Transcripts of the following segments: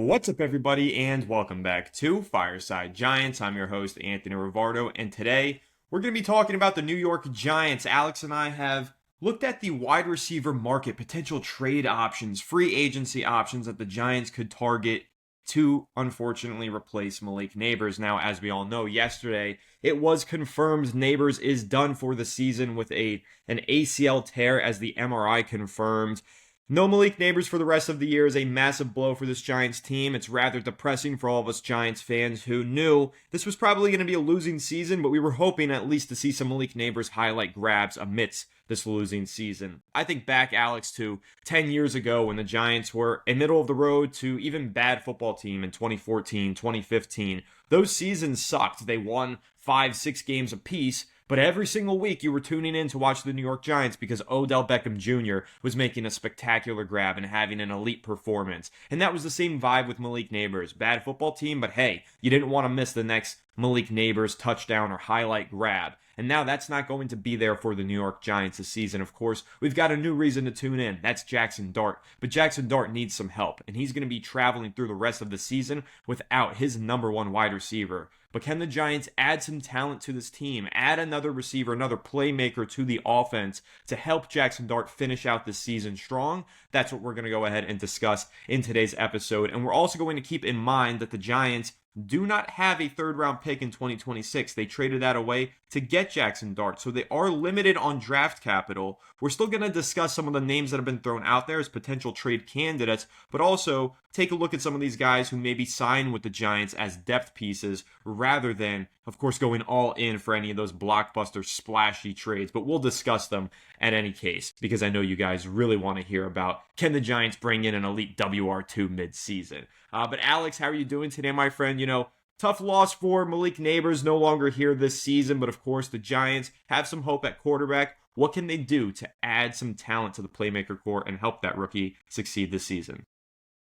What's up, everybody, and welcome back to Fireside Giants. I'm your host, Anthony Rivardo, and today we're going to be talking about the New York Giants. Alex and I have looked at the wide receiver market, potential trade options, free agency options that the Giants could target to, unfortunately, replace Malik Nabers. Now, as we all know, yesterday it was confirmed Nabers is done for the season with an ACL tear, as the MRI confirmed. No Malik Nabers for the rest of the year is a massive blow for this Giants team. It's rather depressing for all of us Giants fans who knew this was probably going to be a losing season, but we were hoping at least to see some Malik Nabers highlight grabs amidst this losing season. I think back, Alex, to 10 years ago when the Giants were a middle of the road to even bad football team in 2014, 2015. Those seasons sucked. They won 5-6 games apiece. But every single week you were tuning in to watch the New York Giants because Odell Beckham Jr. was making a spectacular grab and having an elite performance. And that was the same vibe with Malik Nabers. Bad football team, but hey, you didn't want to miss the next Malik Nabers touchdown or highlight grab. And now that's not going to be there for the New York Giants this season. Of course, we've got a new reason to tune in. That's Jackson Dart. But Jackson Dart needs some help, and he's going to be traveling through the rest of the season without his number one wide receiver. But can the Giants add some talent to this team, add another receiver, another playmaker to the offense to help Jackson Dart finish out this season strong? That's what we're going to go ahead and discuss in today's episode. And we're also going to keep in mind that the Giants do not have a third-round pick in 2026. They traded that away to get Jackson Dart, so they are limited on draft capital. We're still going to discuss some of the names that have been thrown out there as potential trade candidates, but also take a look at some of these guys who maybe sign with the Giants as depth pieces rather than, of course, going all in for any of those blockbuster splashy trades. But we'll discuss them at any case because I know you guys really want to hear about, can the Giants bring in an elite WR2 mid-season? But Alex, how are you doing today, my friend? You know, tough loss for Malik Nabers, no longer here this season, but of course the Giants have some hope at quarterback. What can they do to add some talent to the playmaker core and help that rookie succeed this season?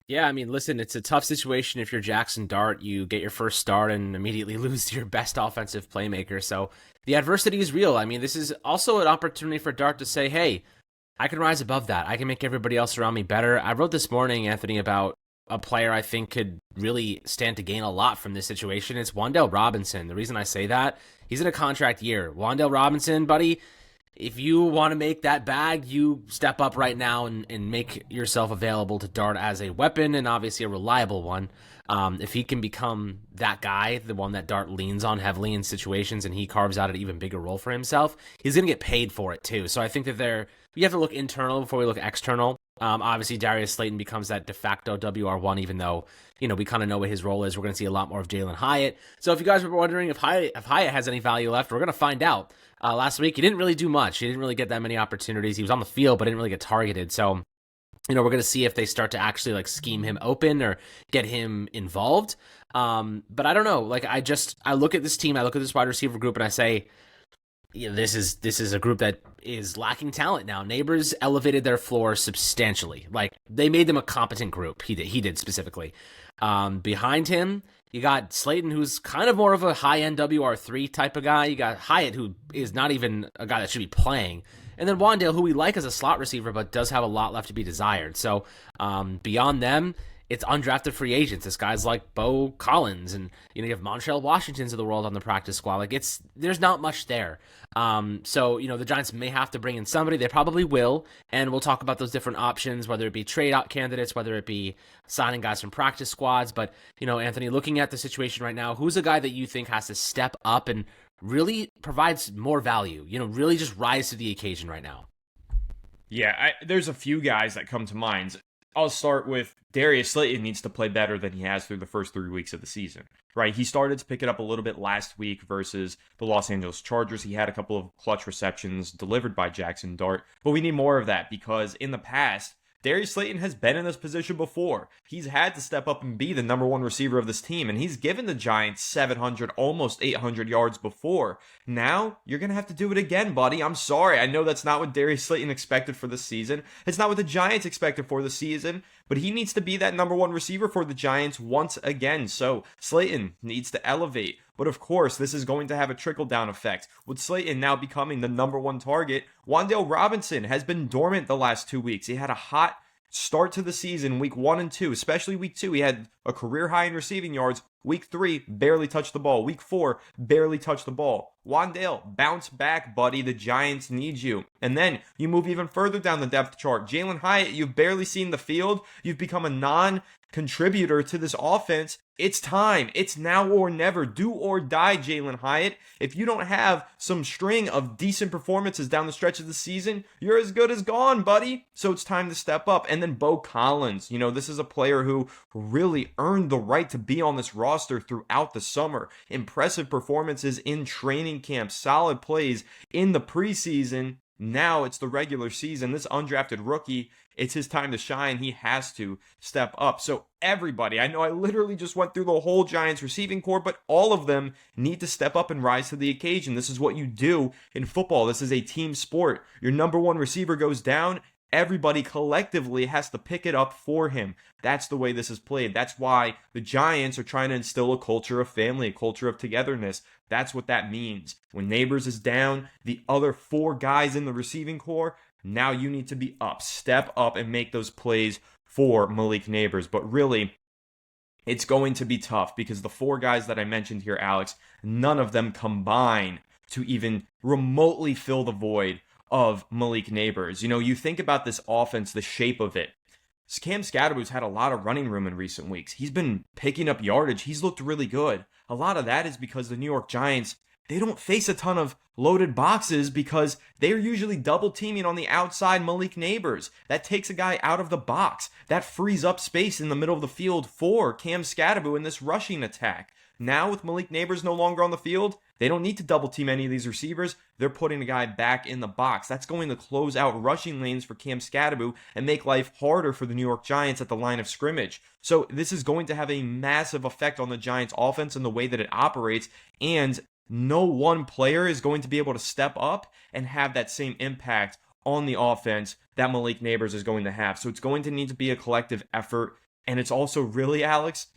Yeah, I mean, listen, it's a tough situation if you're Jackson Dart. You get your first start and immediately lose to your best offensive playmaker. So the adversity is real. I mean, this is also an opportunity for Dart to say, hey, I can rise above that. I can make everybody else around me better. I wrote this morning, Anthony, about a player I think could really stand to gain a lot from this situation. It's Wan'Dale Robinson. The reason I say that, he's in a contract year. Wan'Dale Robinson, buddy, if you want to make that bag, you step up right now and make yourself available to Dart as a weapon and obviously a reliable one. If he can become that guy, the one that Dart leans on heavily in situations and he carves out an even bigger role for himself, he's going to get paid for it too. So I think that we have to look internal before we look external. Obviously, Darius Slayton becomes that de facto WR1, even though, you know, we kind of know what his role is. We're going to see a lot more of Jalen Hyatt. So if you guys were wondering if Hyatt has any value left, we're going to find out. Last week, he didn't really do much. He didn't really get that many opportunities. He was on the field, but didn't really get targeted. So, you know, we're going to see if they start to actually like scheme him open or get him involved. But I don't know. Like, I look at this team, I look at this wide receiver group, and I say, yeah, this is a group that is lacking talent now. Nabers elevated their floor substantially. Like, they made them a competent group. He did specifically. Behind him, you got Slayton, who's kind of more of a high-end WR3 type of guy. You got Hyatt, who is not even a guy that should be playing. And then Wan'Dale, who we like as a slot receiver, but does have a lot left to be desired. So beyond them, it's undrafted free agents. This guy's like Bo Collins, and you have Montrell Washingtons of the world on the practice squad. Like, there's not much there. So the Giants may have to bring in somebody. They probably will, and we'll talk about those different options, whether it be trade out candidates, whether it be signing guys from practice squads. But Anthony, looking at the situation right now, who's a guy that you think has to step up and really provides more value? Really just rise to the occasion right now. Yeah, there's a few guys that come to mind. I'll start with Darius Slayton needs to play better than he has through the first 3 weeks of the season, right? He started to pick it up a little bit last week versus the Los Angeles Chargers. He had a couple of clutch receptions delivered by Jackson Dart, but we need more of that because in the past, Darius Slayton has been in this position before. He's had to step up and be the number one receiver of this team, and he's given the Giants 700, almost 800 yards before. Now, you're going to have to do it again, buddy. I'm sorry. I know that's not what Darius Slayton expected for the season. It's not what the Giants expected for the season, but he needs to be that number one receiver for the Giants once again. So, Slayton needs to elevate. But of course, this is going to have a trickle-down effect. With Slayton now becoming the number one target, Wan'Dale Robinson has been dormant the last 2 weeks. He had a hot start to the season, week 1 and 2, especially week 2, he had a career high in receiving yards. Week 3, barely touched the ball. Week 4, barely touched the ball. Wandale, bounce back, buddy. The Giants need you. And then you move even further down the depth chart. Jalen Hyatt, you've barely seen the field. You've become a non-contributor to this offense. It's time. It's now or never. Do or die, Jalen Hyatt. If you don't have some string of decent performances down the stretch of the season, you're as good as gone, buddy. So it's time to step up. And then Bo Collins, this is a player who really earned the right to be on this roster throughout the summer. Impressive performances in training camp, solid plays in the preseason. Now it's the regular season. This undrafted rookie, it's his time to shine. He has to step up. So everybody, I know I literally just went through the whole Giants receiving corps, but all of them need to step up and rise to the occasion. This is what you do in football. This is a team sport. Your number one receiver goes down. Everybody collectively has to pick it up for him. That's the way this is played. That's why the Giants are trying to instill a culture of family, a culture of togetherness. That's what that means. When Nabers is down, the other 4 guys in the receiving corps, now you need to be up. Step up and make those plays for Malik Nabers. But really, it's going to be tough because the 4 guys that I mentioned here, Alex, none of them combine to even remotely fill the void of Malik Nabers. You think about this offense, the shape of it. Cam Scadaboo's had a lot of running room in recent weeks. He's been picking up yardage. He's looked really good. A lot of that is because the New York Giants, they don't face a ton of loaded boxes because they're usually double teaming on the outside Malik Nabers. That takes a guy out of the box. That frees up space in the middle of the field for Cam Scadaboo in this rushing attack. Now with Malik Nabers no longer on the field, they don't need to double team any of these receivers. They're putting a guy back in the box. That's going to close out rushing lanes for Cam Scadaboo and make life harder for the New York Giants at the line of scrimmage. So this is going to have a massive effect on the Giants offense and the way that it operates. And no one player is going to be able to step up and have that same impact on the offense that Malik Nabers is going to have. So it's going to need to be a collective effort. And it's also really, Alex,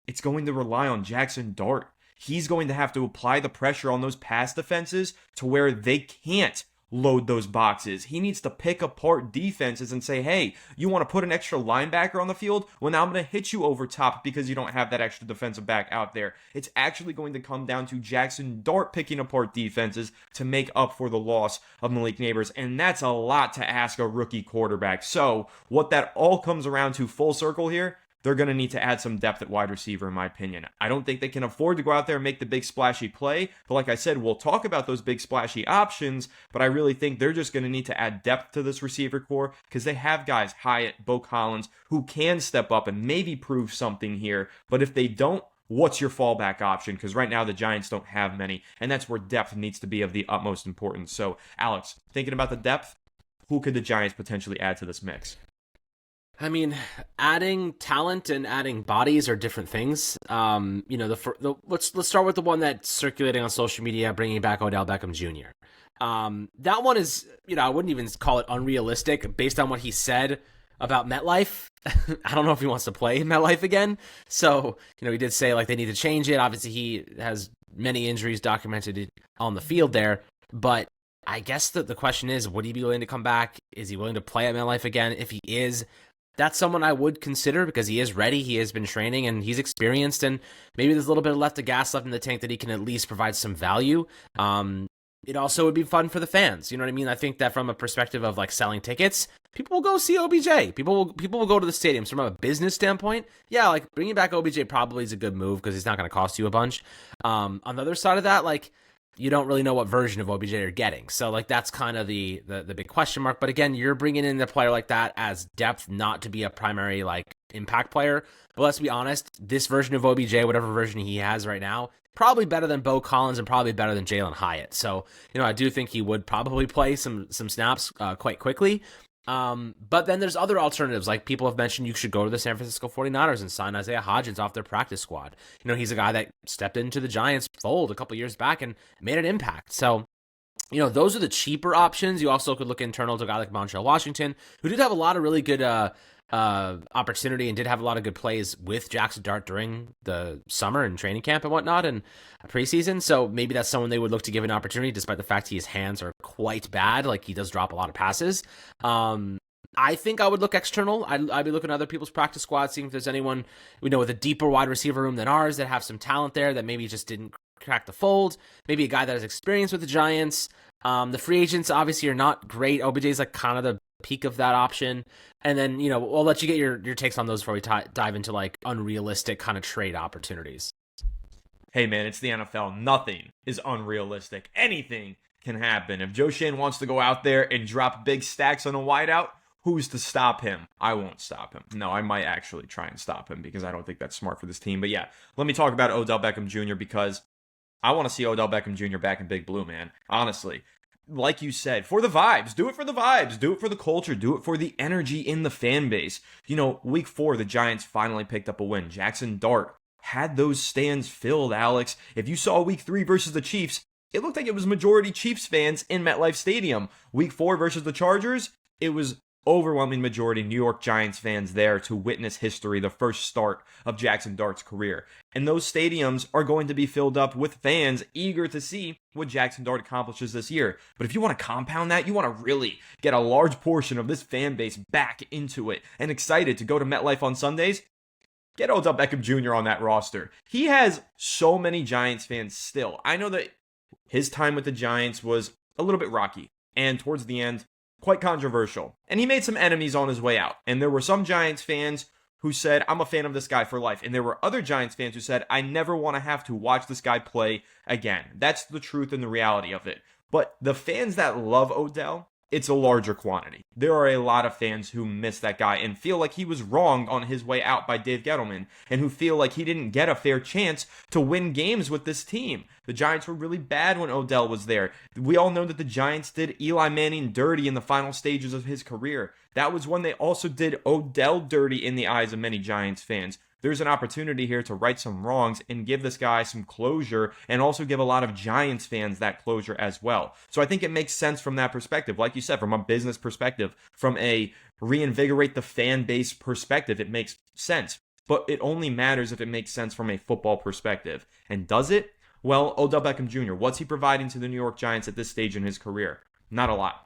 it's going to rely on Jackson Dart. He's going to have to apply the pressure on those pass defenses to where they can't load those boxes. He needs to pick apart defenses and say, hey, you want to put an extra linebacker on the field? Well, now I'm going to hit you over top because you don't have that extra defensive back out there. It's actually going to come down to Jackson Dart picking apart defenses to make up for the loss of Malik Nabers, and that's a lot to ask a rookie quarterback. So what that all comes around to full circle here, they're going to need to add some depth at wide receiver, in my opinion. I don't think they can afford to go out there and make the big splashy play. But like I said, we'll talk about those big splashy options. But I really think they're just going to need to add depth to this receiver core because they have guys, Hyatt, Bo Collins, who can step up and maybe prove something here. But if they don't, what's your fallback option? Because right now the Giants don't have many. And that's where depth needs to be of the utmost importance. So, Alex, thinking about the depth, who could the Giants potentially add to this mix? I mean, adding talent and adding bodies are different things. Let's start with the one that's circulating on social media, bringing back Odell Beckham Jr. That one is, I wouldn't even call it unrealistic based on what he said about MetLife. I don't know if he wants to play MetLife again. So, he did say they need to change it. Obviously, he has many injuries documented on the field there, but I guess the question is, would he be willing to come back? Is he willing to play at MetLife again? If he is, that's someone I would consider because he is ready, he has been training, and he's experienced, and maybe there's a little bit of gas left in the tank that he can at least provide some value. It also would be fun for the fans. You know what I mean? I think that from a perspective of selling tickets, people will go see OBJ. People will go to the stadiums. From a business standpoint, yeah, bringing back OBJ probably is a good move because he's not going to cost you a bunch. On the other side of that, you don't really know what version of OBJ you're getting. So, that's kind of the big question mark. But again, you're bringing in a player like that as depth, not to be a primary, impact player. But let's be honest, this version of OBJ, whatever version he has right now, probably better than Bo Collins and probably better than Jalen Hyatt. So, I do think he would probably play some snaps quite quickly. But then there's other alternatives. People have mentioned you should go to the San Francisco 49ers and sign Isaiah Hodgins off their practice squad. He's a guy that stepped into the Giants fold a couple years back and made an impact. So, those are the cheaper options. You also could look internal to a guy like Montrell Washington, who did have a lot of really good opportunity and did have a lot of good plays with Jackson Dart during the summer and training camp and whatnot and preseason. So maybe that's someone they would look to give an opportunity, despite the fact his hands are quite bad. He does drop a lot of passes. I think I would look external. I'd be looking at other people's practice squads, seeing if there's anyone we know with a deeper wide receiver room than ours that have some talent there that maybe just didn't crack the fold. Maybe a guy that has experience with the Giants. The free agents obviously are not great. OBJ is like kind of the peak of that option. And then, we'll let you get your takes on those before we dive into like unrealistic kind of trade opportunities. Hey man, it's the NFL. Nothing is unrealistic. Anything can happen. If Joe Schoen wants to go out there and drop big stacks on a wideout, who's to stop him? I won't stop him. No, I might actually try and stop him because I don't think that's smart for this team. But yeah, let me talk about Odell Beckham Jr. because I want to see Odell Beckham Jr. back in Big Blue, man. Honestly. Like you said, for the vibes. Do it for the vibes. Do it for the culture. Do it for the energy in the fan base. Week 4, the Giants finally picked up a win. Jackson Dart had those stands filled, Alex. If you saw Week 3 versus the Chiefs, it looked like it was majority Chiefs fans in MetLife Stadium. Week 4 versus the Chargers, it was overwhelming majority New York Giants fans there to witness history, the first start of Jackson Dart's career. And those stadiums are going to be filled up with fans eager to see what Jackson Dart accomplishes this year. But if you want to compound that, you want to really get a large portion of this fan base back into it and excited to go to MetLife on Sundays, get Odell Beckham Jr. on that roster. He has so many Giants fans still. I know that his time with the Giants was a little bit rocky, and towards the end, quite controversial. And he made some enemies on his way out. And there were some Giants fans who said, I'm a fan of this guy for life. And there were other Giants fans who said, I never want to have to watch this guy play again. That's the truth and the reality of it. But the fans that love Odell, it's a larger quantity. There are a lot of fans who miss that guy and feel like he was wronged on his way out by Dave Gettleman and who feel like he didn't get a fair chance to win games with this team. The Giants were really bad when Odell was there. We all know that the Giants did Eli Manning dirty in the final stages of his career. That was when they also did Odell dirty in the eyes of many Giants fans. There's an opportunity here to right some wrongs and give this guy some closure and also give a lot of Giants fans that closure as well. So I think it makes sense from that perspective. Like you said, from a business perspective, from a reinvigorate the fan base perspective, it makes sense. But it only matters if it makes sense from a football perspective. And does it? Well, Odell Beckham Jr., what's he providing to the New York Giants at this stage in his career? Not a lot.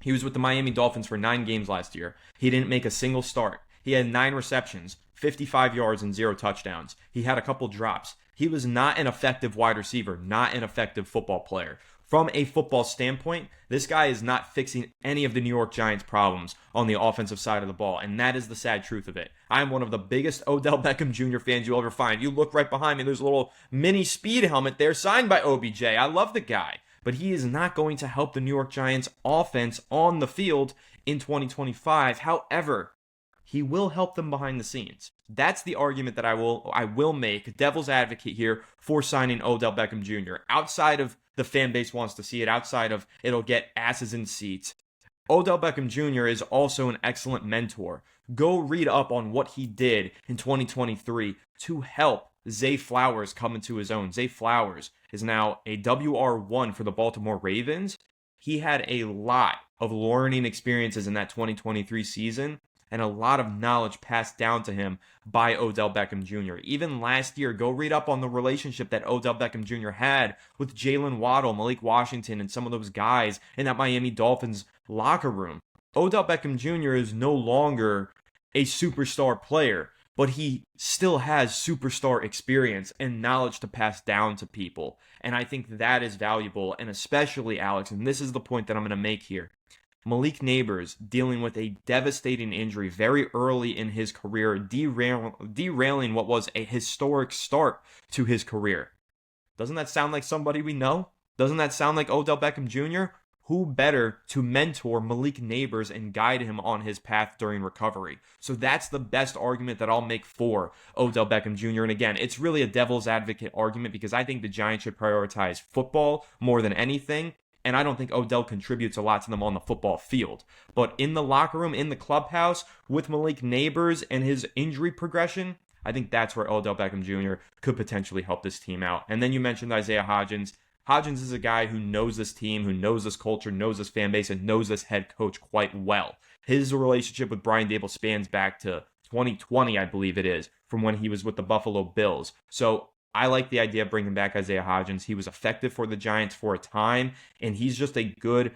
He was with the Miami Dolphins for 9 games last year. He didn't make a single start. He had 9 receptions, 55 yards, and 0 touchdowns. He had a couple drops. He was not an effective wide receiver, not an effective football player. From a football standpoint, this guy is not fixing any of the New York Giants' problems on the offensive side of the ball, and that is the sad truth of it. I'm one of the biggest Odell Beckham Jr. fans you'll ever find. You look right behind me, there's a little mini speed helmet there signed by OBJ. I love the guy, but he is not going to help the New York Giants' offense on the field in 2025. However, he will help them behind the scenes. That's the argument that I will make, devil's advocate here, for signing Odell Beckham Jr. Outside of the fan base wants to see it, outside of it'll get asses in seats, Odell Beckham Jr. is also an excellent mentor. Go read up on what he did in 2023 to help Zay Flowers come into his own. Zay Flowers is now a WR1 for the Baltimore Ravens. He had a lot of learning experiences in that 2023 season and a lot of knowledge passed down to him by Odell Beckham Jr. Even last year, go read up on the relationship that Odell Beckham Jr. had with Jalen Waddle, Malik Washington, and some of those guys in that Miami Dolphins locker room. Odell Beckham Jr. is no longer a superstar player, but he still has superstar experience and knowledge to pass down to people. And I think that is valuable, and especially, Alex, and this is the point that I'm going to make here, Malik Nabers dealing with a devastating injury very early in his career, derailing what was a historic start to his career. Doesn't that sound like somebody we know? Doesn't that sound like Odell Beckham Jr.? Who better to mentor Malik Nabers and guide him on his path during recovery? So that's the best argument that I'll make for Odell Beckham Jr. And again, it's really a devil's advocate argument because I think the Giants should prioritize football more than anything. And I don't think Odell contributes a lot to them on the football field. But in the locker room, in the clubhouse, with Malik Nabers and his injury progression, I think that's where Odell Beckham Jr. could potentially help this team out. And then you mentioned Isaiah Hodgins. Hodgins is a guy who knows this team, who knows this culture, knows this fan base, and knows this head coach quite well. His relationship with Brian Daboll spans back to 2020, I believe it is, from when he was with the Buffalo Bills. So I like the idea of bringing back Isaiah Hodgins. He was effective for the Giants for a time, and he's just a good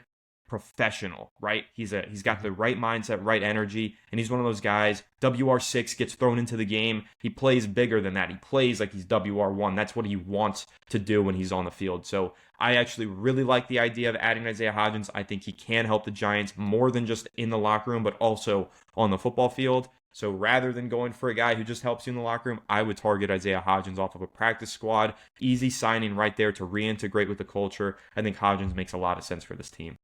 professional, right? He's got the right mindset, right energy, and he's one of those guys. WR6 gets thrown into the game. He plays bigger than that. He plays like he's WR1. That's what he wants to do when he's on the field. So I actually really like the idea of adding Isaiah Hodgins. I think he can help the Giants more than just in the locker room, but also on the football field. So rather than going for a guy who just helps you in the locker room, I would target Isaiah Hodgins off of a practice squad. Easy signing right there to reintegrate with the culture. I think Hodgins makes a lot of sense for this team.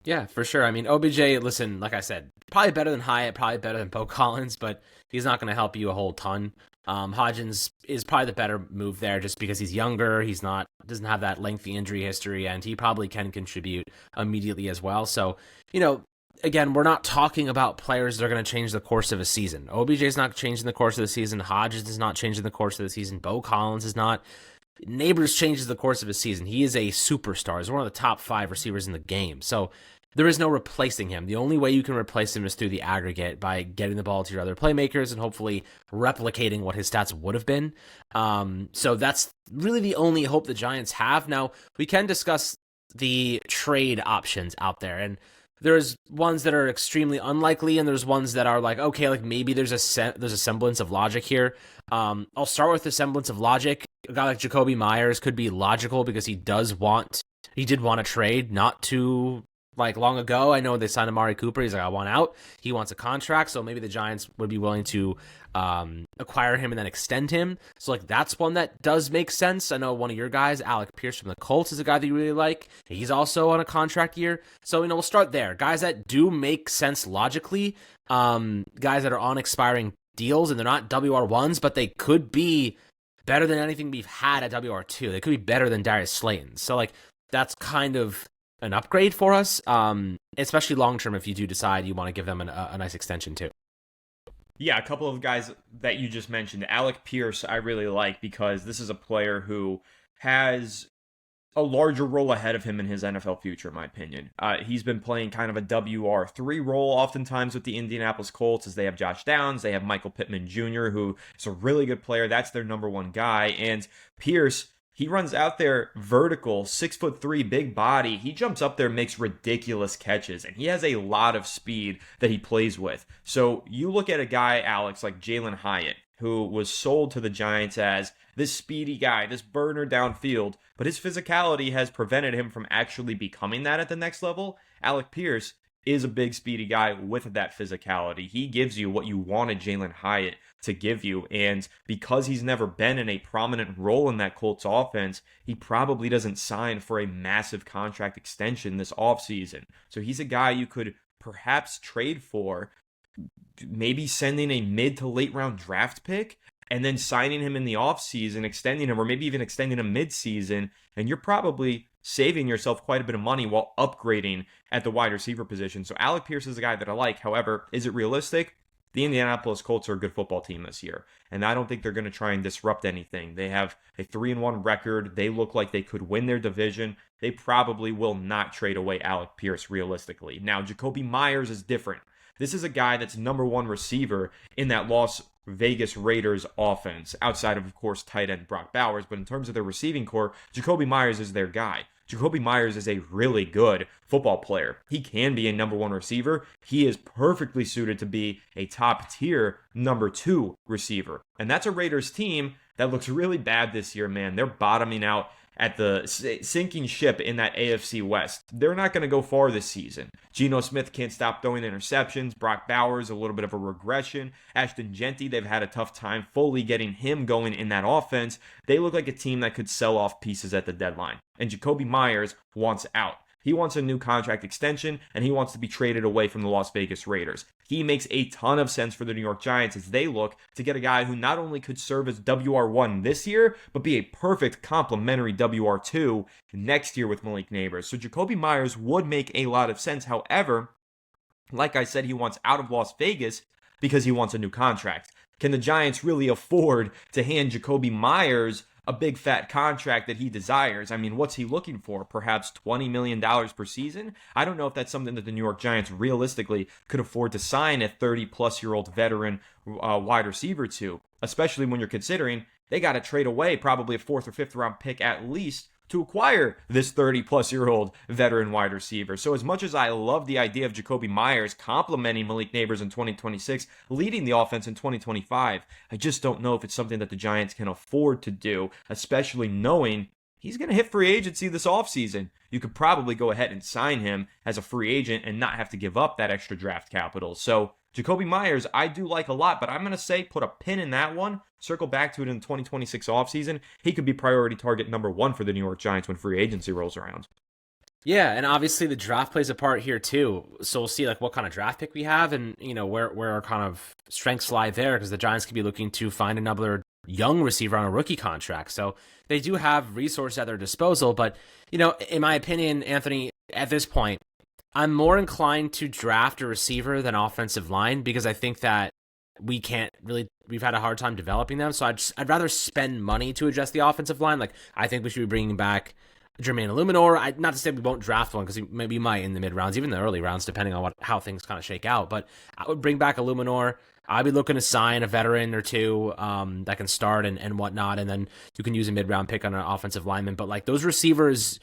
Yeah, for sure. I mean, OBJ, listen, like I said, probably better than Hyatt, probably better than Bo Collins, but he's not going to help you a whole ton. Hodgins is probably the better move there just because he's younger. Doesn't have that lengthy injury history, and he probably can contribute immediately as well. So, again, we're not talking about players that are going to change the course of a season. OBJ is not changing the course of the season. Hodgins is not changing the course of the season. Bo Collins is not. Nabers changes the course of his season. He is a superstar. He's one of the top 5 receivers in the game. So there is no replacing him. The only way you can replace him is through the aggregate by getting the ball to your other playmakers and hopefully replicating what his stats would have been. So that's really the only hope the Giants have. Now, we can discuss the trade options out there, and there's ones that are extremely unlikely, and there's ones that are like, okay, like maybe there's a semblance of logic here. I'll start with the semblance of logic. A guy like Jacoby Myers could be logical because he did want a trade not too long ago. I know they signed Amari Cooper. He's like, I want out. He wants a contract, so maybe the Giants would be willing to acquire him and then extend him. So that's one that does make sense. I know one of your guys, Alec Pierce from the Colts, is a guy that you really like. He's also on a contract year. So, we'll start there. Guys that do make sense logically, guys that are on expiring deals, and they're not WR1s, but they could be better than anything we've had at WR2. They could be better than Darius Slayton. So, that's kind of an upgrade for us, especially long-term if you do decide you want to give them a nice extension too. Yeah, a couple of guys that you just mentioned. Alec Pierce, I really like because this is a player who has a larger role ahead of him in his NFL future, in my opinion. He's been playing kind of a WR3 role oftentimes with the Indianapolis Colts, as they have Josh Downs, they have Michael Pittman Jr., who is a really good player. That's their number one guy. And Pierce, he runs out there vertical, 6'3", big body. He jumps up there, makes ridiculous catches, and he has a lot of speed that he plays with. So you look at a guy, Alex, like Jalen Hyatt, who was sold to the Giants as this speedy guy, this burner downfield, but his physicality has prevented him from actually becoming that at the next level. Alec Pierce is a big, speedy guy with that physicality. He gives you what you wanted Jalen Hyatt to give you, and because he's never been in a prominent role in that Colts offense, he probably doesn't sign for a massive contract extension this offseason. So he's a guy you could perhaps trade for, maybe sending a mid to late round draft pick, and then signing him in the offseason, extending him, or maybe even extending him mid-season, and you're probably saving yourself quite a bit of money while upgrading at the wide receiver position. So Alec Pierce is a guy that I like. However, is it realistic? The Indianapolis Colts are a good football team this year, and I don't think they're going to try and disrupt anything. They have a 3-1 record. They look like they could win their division. They probably will not trade away Alec Pierce realistically. Now, Jacoby Myers is different. This is a guy that's number one receiver in that Las Vegas Raiders offense, outside of course, tight end Brock Bowers. But in terms of their receiving core, Jacoby Myers is their guy. Jacoby Myers is a really good football player. He can be a number one receiver. He is perfectly suited to be a top tier number 2 receiver. And that's a Raiders team that looks really bad this year, man. They're bottoming out at the sinking ship in that AFC West. They're not going to go far this season. Geno Smith can't stop throwing interceptions. Brock Bowers, a little bit of a regression. Ashton Genty, they've had a tough time fully getting him going in that offense. They look like a team that could sell off pieces at the deadline. And Jacoby Myers wants out. He wants a new contract extension, and he wants to be traded away from the Las Vegas Raiders. He makes a ton of sense for the New York Giants as they look to get a guy who not only could serve as WR1 this year, but be a perfect complementary WR2 next year with Malik Nabers. So Jacoby Myers would make a lot of sense. However, like I said, he wants out of Las Vegas because he wants a new contract. Can the Giants really afford to hand Jacoby Myers a big fat contract that he desires? I mean, what's he looking for? Perhaps $20 million per season? I don't know if that's something that the New York Giants realistically could afford to sign a 30-plus-year-old veteran wide receiver to, especially when you're considering they got to trade away probably a 4th or 5th round pick at least to acquire this 30-plus-year-old veteran wide receiver. So as much as I love the idea of Jakobi Meyers complementing Malik Nabers in 2026, leading the offense in 2025, I just don't know if it's something that the Giants can afford to do, especially knowing he's going to hit free agency this offseason. You could probably go ahead and sign him as a free agent and not have to give up that extra draft capital. So Jakobi Meyers, I do like a lot, but I'm going to say put a pin in that one, circle back to it in the 2026 offseason. He could be priority target number 1 for the New York Giants when free agency rolls around. Yeah, and obviously the draft plays a part here too. So we'll see like what kind of draft pick we have and, where our kind of strengths lie there, because the Giants could be looking to find another young receiver on a rookie contract. So they do have resources at their disposal, but, in my opinion, Anthony, at this point, I'm more inclined to draft a receiver than offensive line, because I think that we've had a hard time developing them. So I'd rather spend money to address the offensive line. Like, I think we should be bringing back Jermaine Illuminor. Not to say we won't draft one, because we might in the mid rounds, even the early rounds, depending on how things kind of shake out. But I would bring back Illuminor. I'd be looking to sign a veteran or two that can start and whatnot, and then you can use a mid round pick on an offensive lineman. But like, those receivers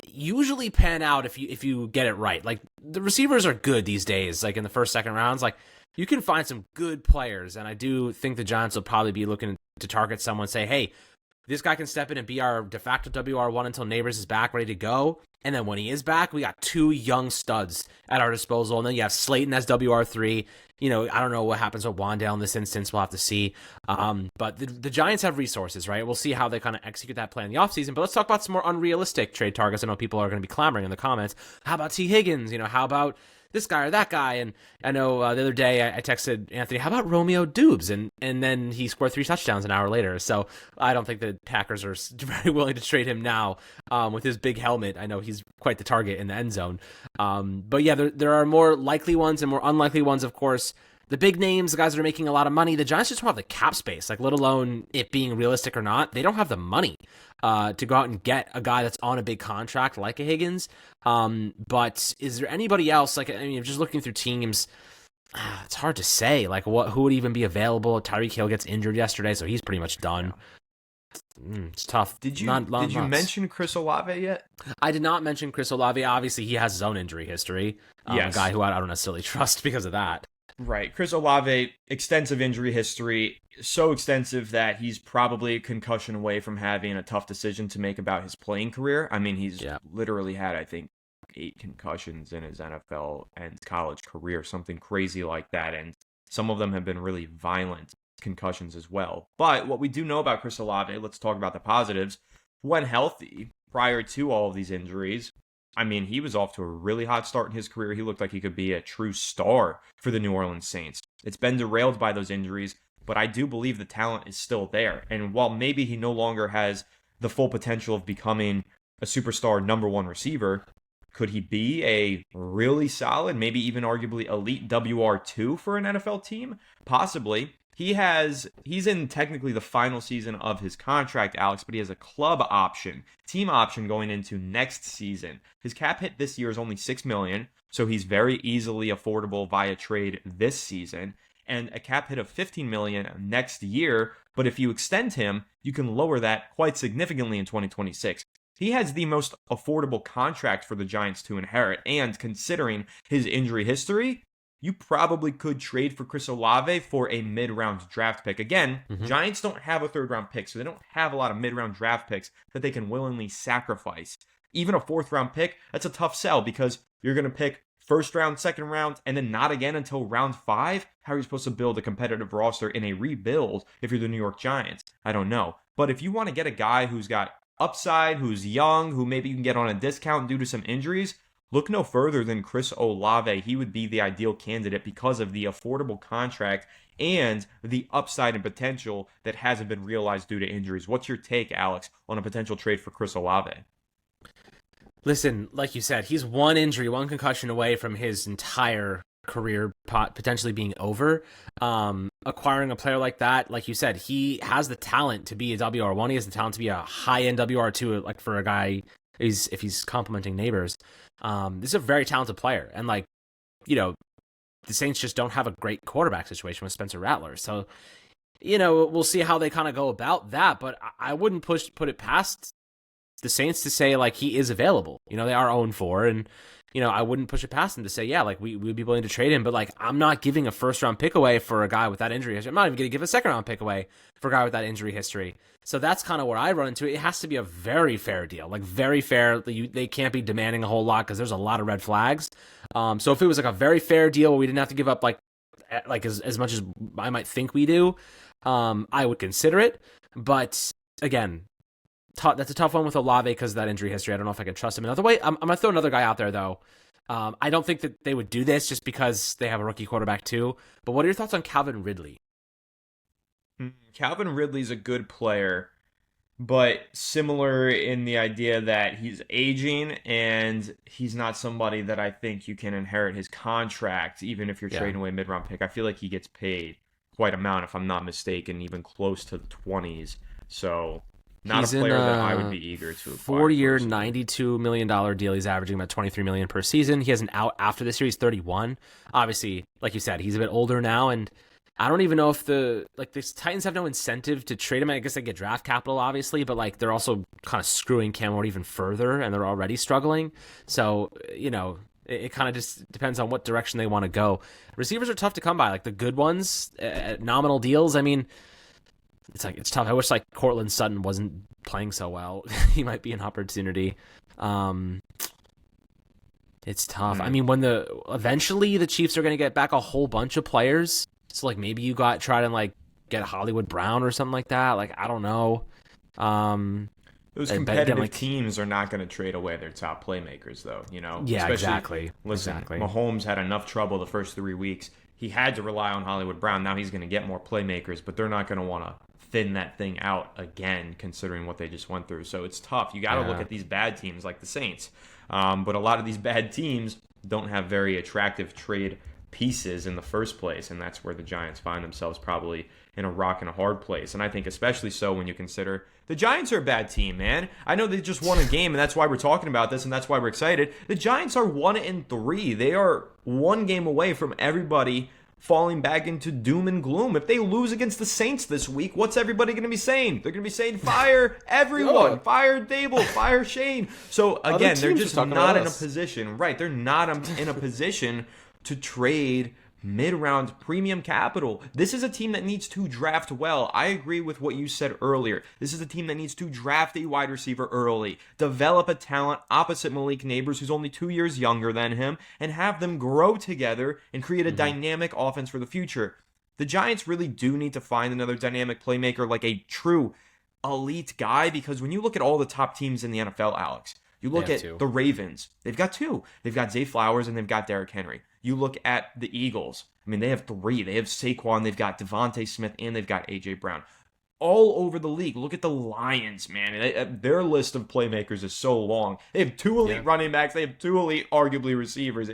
usually pan out if you get it right. Like, the receivers are good these days. Like in the first, second rounds, like you can find some good players, and I do think the Giants will probably be looking to target someone. Say, hey, this guy can step in and be our de facto WR1 until Nabers is back, ready to go. And then when he is back, we got 2 young studs at our disposal. And then you have Slayton as WR3. I don't know what happens with Wandale in this instance. We'll have to see. But the Giants have resources, right? We'll see how they kind of execute that plan in the offseason. But let's talk about some more unrealistic trade targets. I know people are going to be clamoring in the comments. How about T. Higgins? How about this guy or that guy? And I know the other day I texted Anthony, how about Romeo Dubes? And then he scored 3 touchdowns an hour later. So I don't think the Packers are very willing to trade him now with his big helmet. I know he's quite the target in the end zone. But yeah, there are more likely ones and more unlikely ones, of course. The big names, the guys that are making a lot of money, the Giants just don't have the cap space, like let alone it being realistic or not. They don't have the money to go out and get a guy that's on a big contract like a Higgins. But is there anybody else? Like, just looking through teams, it's hard to say. Like, who would even be available? Tyreek Hill gets injured yesterday, so he's pretty much done. It's tough. Did you mention Chris Olave yet? I did not mention Chris Olave. Obviously, he has his own injury history. Yes. A guy who I don't necessarily trust because of that. Right. Chris Olave, extensive injury history, so extensive that he's probably a concussion away from having a tough decision to make about his playing career. He's literally had, I think, 8 concussions in his NFL and college career, something crazy like that. And some of them have been really violent concussions as well. But what we do know about Chris Olave, let's talk about the positives. When healthy, prior to all of these injuries, he was off to a really hot start in his career. He looked like he could be a true star for the New Orleans Saints. It's been derailed by those injuries, but I do believe the talent is still there. And while maybe he no longer has the full potential of becoming a superstar number 1 receiver, could he be a really solid, maybe even arguably elite WR2 for an NFL team? Possibly. He's in technically the final season of his contract, Alex, but he has a club option, team option going into next season. His cap hit this year is only $6 million, so he's very easily affordable via trade this season, and a cap hit of $15 million next year. But if you extend him, you can lower that quite significantly in 2026. He has the most affordable contract for the Giants to inherit, and considering his injury history, you probably could trade for Chris Olave for a mid-round draft pick. Again, Giants don't have a third-round pick, so they don't have a lot of mid-round draft picks that they can willingly sacrifice. Even a fourth-round pick, that's a tough sell because you're going to pick first round, second round, and then not again until round 5? How are you supposed to build a competitive roster in a rebuild if you're the New York Giants? I don't know. But if you want to get a guy who's got upside, who's young, who maybe you can get on a discount due to some injuries, look no further than Chris Olave. He would be the ideal candidate because of the affordable contract and the upside and potential that hasn't been realized due to injuries. What's your take, Alex, on a potential trade for Chris Olave? Listen, like you said, he's one injury, one concussion away from his entire career potentially being over. Acquiring a player like that, like you said, he has the talent to be a WR1. He has the talent to be a high-end WR2, like for a guy if he's complimenting Nabers. This is a very talented player. And the Saints just don't have a great quarterback situation with Spencer Rattler. So, we'll see how they kind of go about that. But I wouldn't put it past the Saints to say like he is available. They are 0-4, and I wouldn't push it past them to say, yeah, like we'd be willing to trade him, but like I'm not giving a first round pick away for a guy with that injury history. I'm not even going to give a second round pick away for a guy with that injury history. So that's kind of where I run into it. It has to be a very fair deal, like very fair. They can't be demanding a whole lot because there's a lot of red flags. So if it was like a very fair deal where we didn't have to give up like as much as I might think we do, I would consider it. But again, that's a tough one with Olave because of that injury history. I don't know if I can trust him another way. I'm going to throw another guy out there, though. I don't think that they would do this just because they have a rookie quarterback, too. But what are your thoughts on Calvin Ridley? Calvin Ridley's a good player, but similar in the idea that he's aging and he's not somebody that I think you can inherit his contract, even if you're trading away a mid-round pick. I feel like he gets paid quite amount, if I'm not mistaken, even close to the 20s. So not he's a player that I would be eager to acquire. 4-year, $92 million deal. He's averaging about $23 million per season. He has an out after this year. He's 31. Obviously, like you said, he's a bit older now, and I don't even know if the Titans have no incentive to trade him. I guess they get draft capital, obviously, but like they're also kind of screwing Cam Ward even further, and they're already struggling. So, it kind of just depends on what direction they want to go. Receivers are tough to come by, like the good ones at nominal deals. I mean, it's tough. I wish like Cortland Sutton wasn't playing so well. He might be an opportunity. It's tough. I mean, when eventually the Chiefs are going to get back a whole bunch of players. So like maybe you try to like get Hollywood Brown or something like that. Like I don't know. Those competitive teams are not going to trade away their top playmakers, though. Yeah, especially, exactly. Listen, exactly. Mahomes had enough trouble the first 3 weeks. He had to rely on Hollywood Brown. Now he's going to get more playmakers, but they're not going to want to thin that thing out again, considering what they just went through. So it's tough. You got to look at these bad teams like the Saints, but a lot of these bad teams don't have very attractive trade pieces in the first place, and that's where the Giants find themselves probably in a rock and a hard place. And I think especially so when you consider the Giants are a bad team, man. I know they just won a game, and that's why we're talking about this, and that's why we're excited. The Giants are 1-3. They are one game away from everybody falling back into doom and gloom. If they lose against the Saints this week, what's everybody going to be saying? They're going to be saying, fire everyone, fire Dable, fire Shane. So again, they're just not in a position, right? They're not in a position to trade mid-round premium capital. This is a team that needs to draft well. I agree with what you said earlier. This is a team that needs to draft a wide receiver early, develop a talent opposite Malik Nabers, who's only 2 years younger than him, and have them grow together and create a dynamic offense for the future. The Giants really do need to find another dynamic playmaker, like a true elite guy, because when you look at all the top teams in the NFL, Alex, you look at the Ravens. They've got two. They've got Zay Flowers and they've got Derrick Henry. You look at the Eagles. I mean, they have three. They have Saquon, they've got Devontae Smith, and they've got A.J. Brown. All over the league. Look at the Lions, man. Their list of playmakers is so long. They have two elite running backs. They have two elite, arguably, receivers.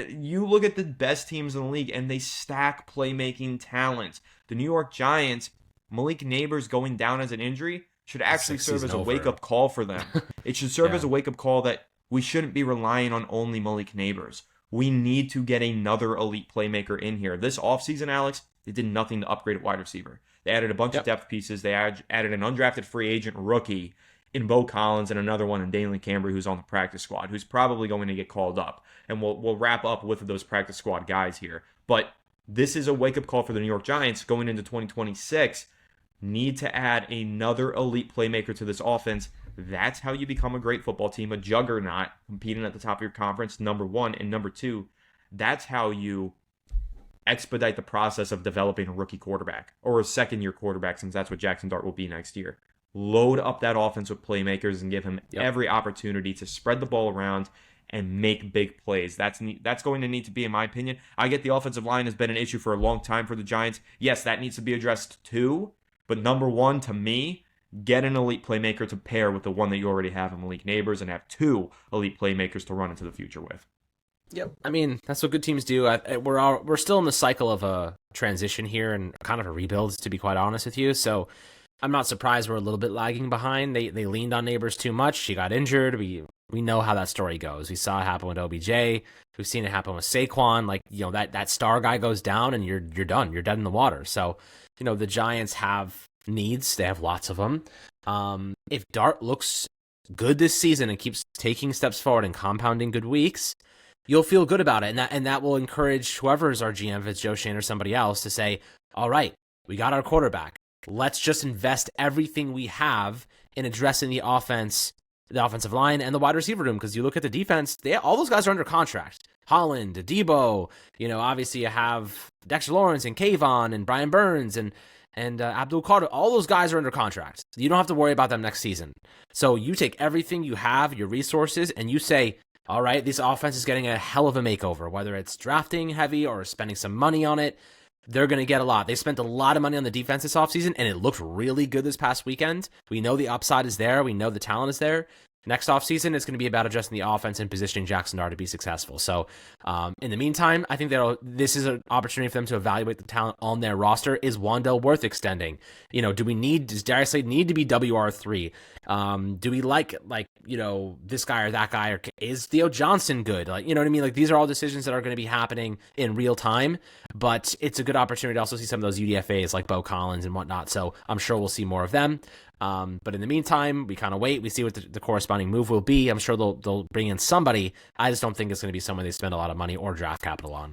You look at the best teams in the league, and they stack playmaking talent. The New York Giants, Malik Nabers going down as an injury should actually serve as a wake-up call for them. It should serve as a wake-up call that we shouldn't be relying on only Malik Nabers. We need to get another elite playmaker in here. This offseason, Alex, they did nothing to upgrade at wide receiver. They added a bunch of depth pieces. They added an undrafted free agent rookie in Bo Collins and another one in Daniel Cambry, who's on the practice squad, who's probably going to get called up. And we'll wrap up with those practice squad guys here. But this is a wake-up call for the New York Giants going into 2026. Need to add another elite playmaker to this offense. That's how you become a great football team, a juggernaut competing at the top of your conference, number one. And number two, that's how you expedite the process of developing a rookie quarterback or a second-year quarterback, since that's what Jackson Dart will be next year. Load up that offense with playmakers and give him every opportunity to spread the ball around and make big plays. That's going to need to be, in my opinion. I get the offensive line has been an issue for a long time for the Giants. Yes, that needs to be addressed too. But number one, to me, get an elite playmaker to pair with the one that you already have in Malik Nabers and have two elite playmakers to run into the future with. Yep. I mean, that's what good teams do. We're still in the cycle of a transition here and kind of a rebuild, to be quite honest with you. So I'm not surprised we're a little bit lagging behind. They leaned on Nabers too much. She got injured. We know how that story goes. We saw it happen with OBJ. We've seen it happen with Saquon. Like, that star guy goes down and you're done. You're dead in the water. So, the Giants have needs. They have lots of them. If Dart looks good this season and keeps taking steps forward and compounding good weeks, you'll feel good about it. And that will encourage whoever's our GM, if it's Joe Shane or somebody else, to say, all right, we got our quarterback. Let's just invest everything we have in addressing the offensive line and the wide receiver room. Because you look at the defense, all those guys are under contract. Holland, Debo, obviously you have Dexter Lawrence and Kayvon and Brian Burns and Abdul Carter. All those guys are under contract. You don't have to worry about them next season. So you take everything you have, your resources, and you say, all right, this offense is getting a hell of a makeover, whether it's drafting heavy or spending some money on it. They're going to get a lot. They spent a lot of money on the defense this offseason, and it looked really good this past weekend. We know the upside is there. We know the talent is there. Next offseason, it's going to be about adjusting the offense and positioning Jackson Dart to be successful. So in the meantime, I think that this is an opportunity for them to evaluate the talent on their roster. Is Wandale worth extending? Does Darius Slade need to be WR3? Do we like this guy or that guy? Or is Theo Johnson good? You know what I mean? These are all decisions that are going to be happening in real time, but it's a good opportunity to also see some of those UDFAs like Bo Collins and whatnot. So I'm sure we'll see more of them. But in the meantime, we kind of wait. We see what the corresponding move will be. I'm sure they'll bring in somebody. I just don't think it's going to be someone they spend a lot of money or draft capital on.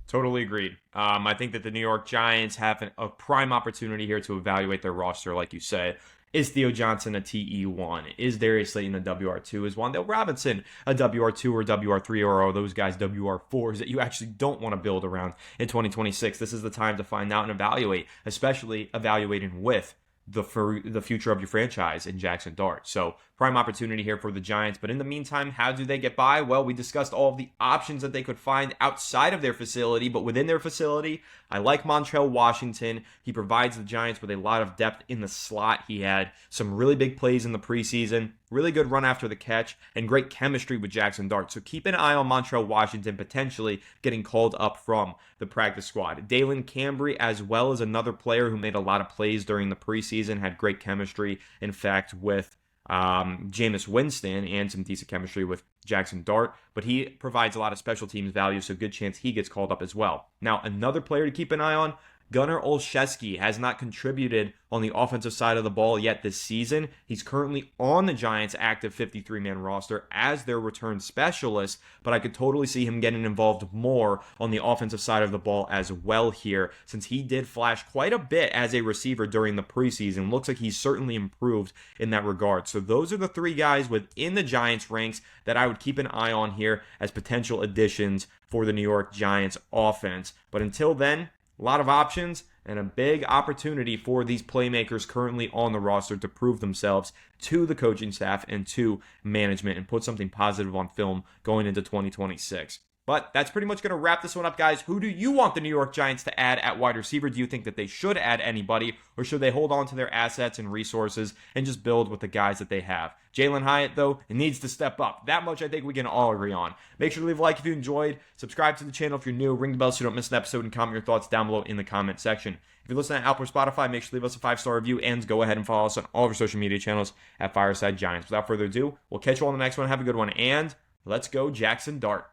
Totally agreed. I think that the New York Giants have a prime opportunity here to evaluate their roster, like you said. Is Theo Johnson a TE1? Is Darius Slayton a WR2? Is Wandale Robinson a WR2 or WR3? Or are those guys WR4s that you actually don't want to build around in 2026? This is the time to find out and evaluate, especially evaluating with the future of your franchise in Jackson Dart. So prime opportunity here for the Giants. But in the meantime, how do they get by? Well, we discussed all of the options that they could find outside of their facility, but within their facility, I like Montrell Washington. He provides the Giants with a lot of depth in the slot. He had some really big plays in the preseason, really good run after the catch, and great chemistry with Jackson Dart. So keep an eye on Montrell Washington potentially getting called up from the practice squad. Dalen Cambry, as well as another player who made a lot of plays during the preseason, had great chemistry, in fact, with Jameis Winston and some decent chemistry with Jackson Dart, but he provides a lot of special teams value, so good chance he gets called up as well. Now, another player to keep an eye on, Gunnar Olszewski has not contributed on the offensive side of the ball yet this season. He's currently on the Giants' active 53-man roster as their return specialist, but I could totally see him getting involved more on the offensive side of the ball as well here, since he did flash quite a bit as a receiver during the preseason. Looks like he's certainly improved in that regard. So those are the three guys within the Giants' ranks that I would keep an eye on here as potential additions for the New York Giants offense. But until then, a lot of options and a big opportunity for these playmakers currently on the roster to prove themselves to the coaching staff and to management and put something positive on film going into 2026. But that's pretty much going to wrap this one up, guys. Who do you want the New York Giants to add at wide receiver? Do you think that they should add anybody, or should they hold on to their assets and resources and just build with the guys that they have? Jalen Hyatt, though, needs to step up. That much I think we can all agree on. Make sure to leave a like if you enjoyed. Subscribe to the channel if you're new. Ring the bell so you don't miss an episode, and comment your thoughts down below in the comment section. If you're listening to Apple or Spotify, make sure to leave us a 5-star review, and go ahead and follow us on all of our social media channels at Fireside Giants. Without further ado, we'll catch you all on the next one. Have a good one, and let's go Jackson Dart.